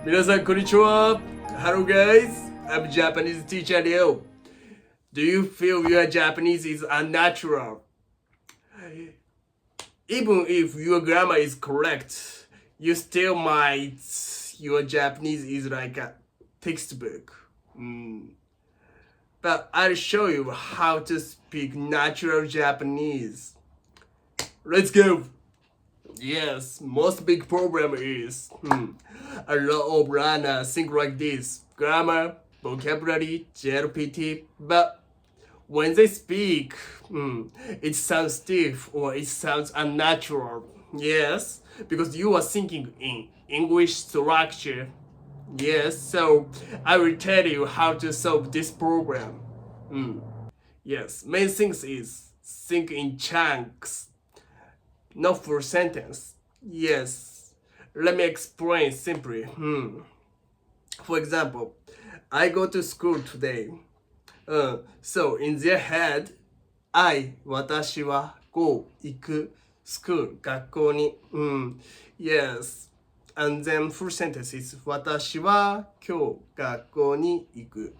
皆さんこんにちは。Hello guys, I'm Japanese teacher Leo. Do you feel your Japanese is unnatural? Even if your grammar is correct, you still might your Japanese is like a textbook. But I'll show you how to speak natural Japanese. Let's go! Yes, most big problem is a lot of learners think like this: grammar, vocabulary, JLPT, but when they speak, it sounds stiff or it sounds unnatural. Yes, because you are thinking in English structure. Yes, so I will tell you how to solve this problem. Yes, main things is think in chunks, not full sentence. Yes, let me explain simply. For example, I go to school today. So in their head,私は go 行く school 学校に。Yes. And then full sentence is 私は今日学校に行く。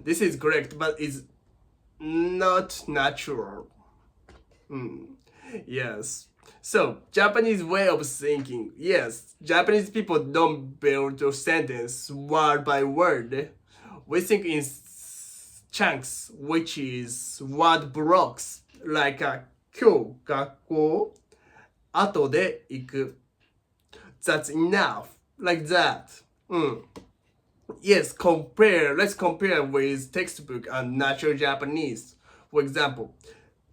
This is correct, but it's not natural. Yes. So, Japanese way of thinking. Yes, Japanese people don't build a sentence word by word. We think in chunks, which is word blocks, like 今日学校後で行く. That's enough, like that. Yes, let's compare with textbook and natural Japanese. For example,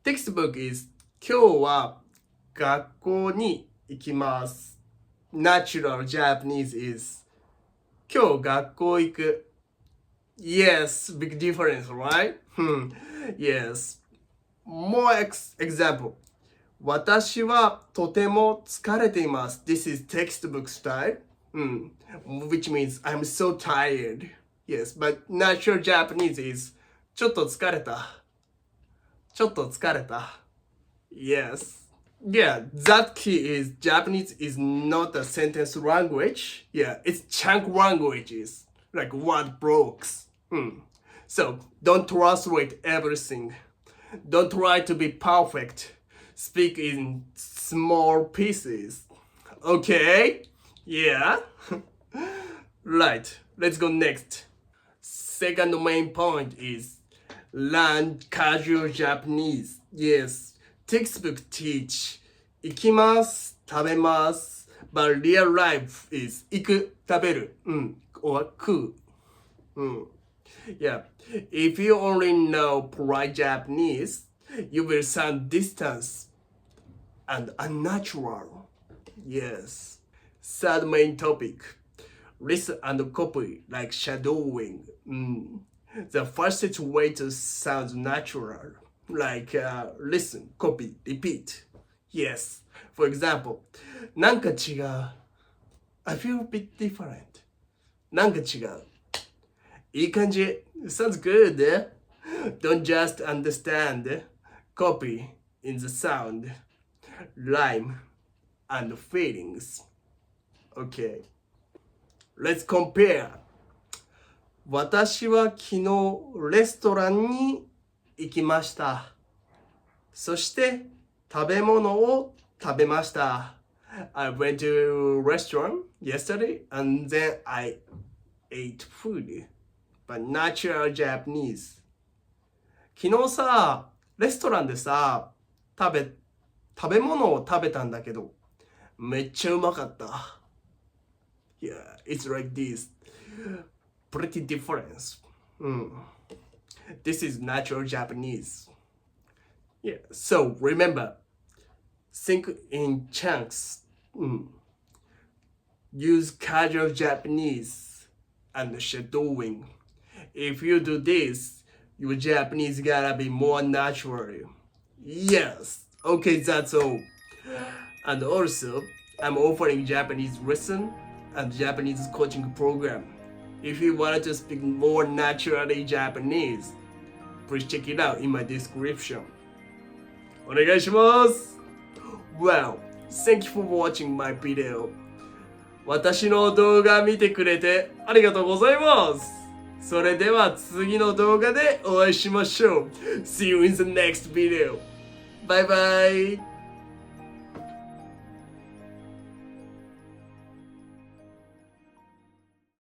textbook is 今日は学校に行きます. Natural Japanese is 今日学校行く. Yes, big difference, right? Yes. More example. 私はとても疲れています. This is textbook style. Which means I'm so tired. Yes, but natural Japanese is ちょっと疲れた. ちょっと疲れた. Yes. Yeah, that key is Japanese is not a sentence language. Yeah, it's chunk languages, like word blocks. So don't translate everything. Don't try to be perfect. Speak in small pieces. Okay? Yeah? Right, let's go next. Second main point is learn casual Japanese. Yes, textbook teach 行きます、食べます but real life is 行く、食べる、or 食う。Yeah, if you only know polite Japanese, you will sound distant and unnatural. Yes. Third main topic, listen and copy like shadowing. The fastest way to sound natural, like listen, copy, repeat. Yes. For example, なんか違う. I feel a bit different. なんか違う. いい感じ. Sounds good. Don't just understand. Copy in the sound, rhyme, and feelings. Okay. Let's compare. 私は昨日レストランに行きました。そして食べ物を食べました。I went to a restaurant yesterday and then I ate food. But natural Japanese. 昨日さ、レストランでさ、食べ物を食べたんだけど、めっちゃうまかった。Yeah, it's like this. Pretty difference. This is natural Japanese. Yeah, so remember, think in chunks. Use casual Japanese and shadowing. If you do this, your Japanese gotta be more natural. Yes. Okay, that's all. And also, I'm offering Japanese lesson and Japanese coaching program. If you wanted to speak more naturally Japanese, please check it out in my description. お願いします. Well, thank you for watching my video. 私の動画見てくれてありがとうございます。それでは次の動画でお会いしましょう。See you in the next video. Bye bye.